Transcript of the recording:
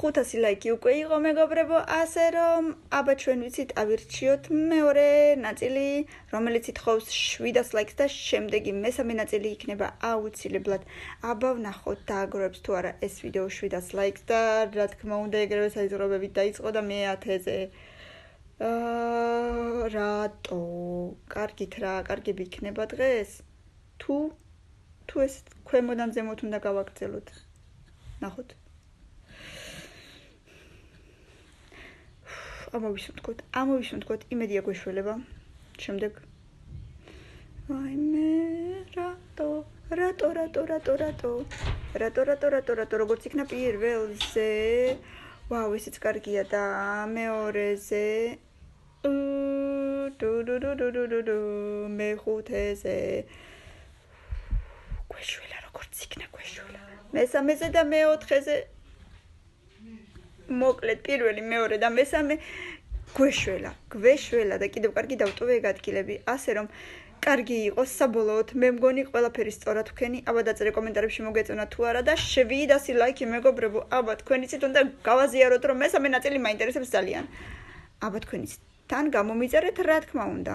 500 ლაიქი უკვე იყო მეგობრებო, ასე რომ აბა ჩვენ ვიცით ავირჩიოთ მეორე ნაწილი, რომელიც ითხოვს 700 ლაიქს და შემდეგი მესამე ნაწილი იქნება აუცილებლად. აბა ვნახოთ დააგროვებს თუ არა ეს ვიდეო 700 ლაიქს და რა თქმა უნდა ეგრევე საიზღრობებით დაიწყო და მე 1000-ზე. რატო? კარგით რა, კარგები იქნება დღეს? თუ ეს ქვემოდან ზემოთ უნდა გავაგრძელოთ. ნახოთ. ამოვისუნთქოთ, იმედია გვეშველება. შემდეგ. ვაიმე, რატო, როგორც იქნა პირველზე. ვაუ, ესეც კარგია და მეორეზე. მეხუთეზე. გვეშველა, როგორც იქნა გვეშველა. მესამეზე და მეოთხეზე. მოკლედ პირველი, მეორე და მესამე გვეშველა და კიდევ კარგი დავტოვე ეგ ადგილები, ასე რომ კარგი იყოს საბოლოოდ. მე მგონი ყველაფერი სწორად ვქენი. აბა დაწერე კომენტარებში მოგეწონა თუ არა და 700 ლაიქი მეგობრებო. აბა თქვენ იცით უნდა გავაზიაროთ რომ მესამე ნაწილი მაინტერესებს ძალიან. აბა თქვენ იცით თან გამომიწერეთ რა თქმა უნდა.